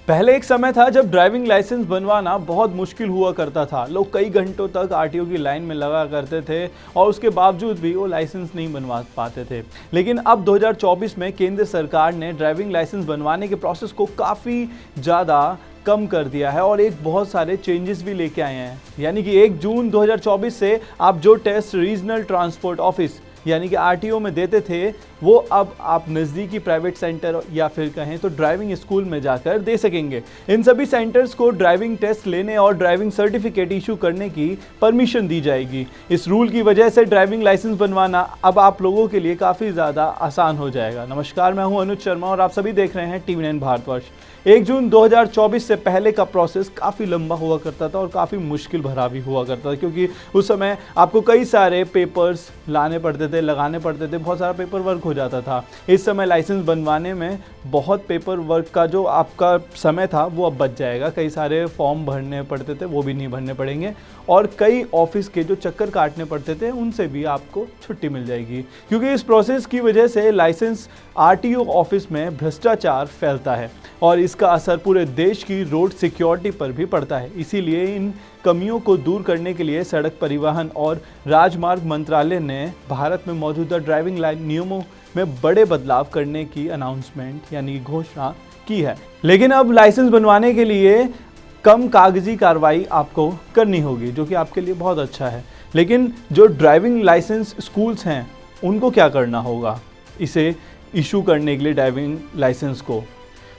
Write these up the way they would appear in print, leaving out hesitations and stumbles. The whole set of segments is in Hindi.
पहले एक समय था जब ड्राइविंग लाइसेंस बनवाना बहुत मुश्किल हुआ करता था। लोग कई घंटों तक आरटीओ की लाइन में लगा करते थे और उसके बावजूद भी वो लाइसेंस नहीं बनवा पाते थे। लेकिन अब 2024 में केंद्र सरकार ने ड्राइविंग लाइसेंस बनवाने के प्रोसेस को काफ़ी ज़्यादा कम कर दिया है और एक बहुत सारे चेंजेस भी लेके आए हैं। यानी कि 1 जून 2024 से आप जो टेस्ट रीजनल ट्रांसपोर्ट ऑफिस यानी कि आरटीओ में देते थे वो अब आप नज़दीकी प्राइवेट सेंटर या फिर कहें तो ड्राइविंग स्कूल में जाकर दे सकेंगे। इन सभी सेंटर्स को ड्राइविंग टेस्ट लेने और ड्राइविंग सर्टिफिकेट इशू करने की परमिशन दी जाएगी। इस रूल की वजह से ड्राइविंग लाइसेंस बनवाना अब आप लोगों के लिए काफ़ी ज़्यादा आसान हो जाएगा। नमस्कार, मैं हूं अनुज शर्मा और आप सभी देख रहे हैं TV9 भारतवर्ष। 1 जून 2024 से पहले का प्रोसेस काफ़ी लंबा हुआ करता था और काफ़ी मुश्किल भरा भी हुआ करता था, क्योंकि उस समय आपको कई सारे पेपर्स लाने पड़ते थे, लगाने पड़ते थे, बहुत सारा पेपर वर्क हो जाता था। इस समय लाइसेंस बनवाने में बहुत पेपर वर्क का जो आपका समय था वो अब बच जाएगा। कई सारे फॉर्म भरने पड़ते थे, वो भी नहीं भरने पड़ेंगे और कई ऑफिस के जो चक्कर काटने पड़ते थे उनसे भी आपको छुट्टी मिल जाएगी, क्योंकि इस प्रोसेस की वजह से लाइसेंस आरटीओ ऑफिस में भ्रष्टाचार फैलता है और इसका असर पूरे देश की रोड सिक्योरिटी पर भी पड़ता है। इसीलिए इन कमियों को दूर करने के लिए सड़क परिवहन और राजमार्ग मंत्रालय ने भारत में मौजूदा ड्राइविंग नियमों में बड़े बदलाव करने की अनाउंसमेंट यानी घोषणा की है। लेकिन अब लाइसेंस बनवाने के लिए कम कागजी कार्रवाई आपको करनी होगी, जो कि आपके लिए बहुत अच्छा है। लेकिन जो ड्राइविंग लाइसेंस स्कूल्स हैं उनको क्या करना होगा इसे इशू करने के लिए? ड्राइविंग लाइसेंस को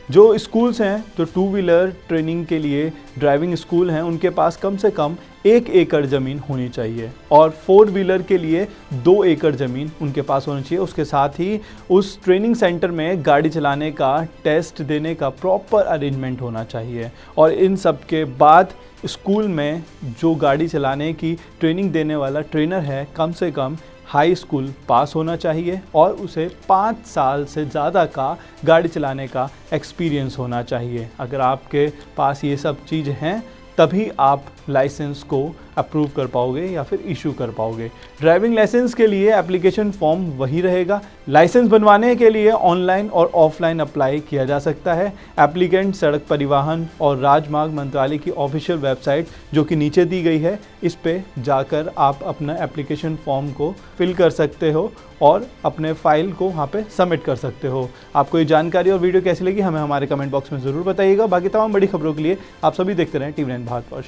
जो स्कूल्स हैं, जो 2 व्हीलर ट्रेनिंग के लिए ड्राइविंग स्कूल हैं, उनके पास कम से कम 1 एकड़ ज़मीन होनी चाहिए और 4 व्हीलर के लिए 2 एकड़ ज़मीन उनके पास होनी चाहिए। उसके साथ ही उस ट्रेनिंग सेंटर में गाड़ी चलाने का टेस्ट देने का प्रॉपर अरेंजमेंट होना चाहिए और इन सब के बाद स्कूल में जो गाड़ी चलाने की ट्रेनिंग देने वाला ट्रेनर है कम से कम हाई स्कूल पास होना चाहिए और उसे 5 साल से ज़्यादा का गाड़ी चलाने का एक्सपीरियंस होना चाहिए। अगर आपके पास ये सब चीज़ हैं तभी आप लाइसेंस को अप्रूव कर पाओगे या फिर इशू कर पाओगे। ड्राइविंग लाइसेंस के लिए एप्लीकेशन फॉर्म वही रहेगा। लाइसेंस बनवाने के लिए ऑनलाइन और ऑफलाइन अप्लाई किया जा सकता है। एप्लीकेंट सड़क परिवहन और राजमार्ग मंत्रालय की ऑफिशियल वेबसाइट, जो कि नीचे दी गई है, इस पे जाकर आप अपना एप्लीकेशन फॉर्म को फिल कर सकते हो और अपने फाइल को वहाँ पे सबमिट कर सकते हो। आपको ये जानकारी और वीडियो कैसी लगी हमें हमारे कमेंट बॉक्स में ज़रूर बताइएगा। बाकी तमाम बड़ी खबरों के लिए आप सभी देखते रहें TV9 भारतवर्ष।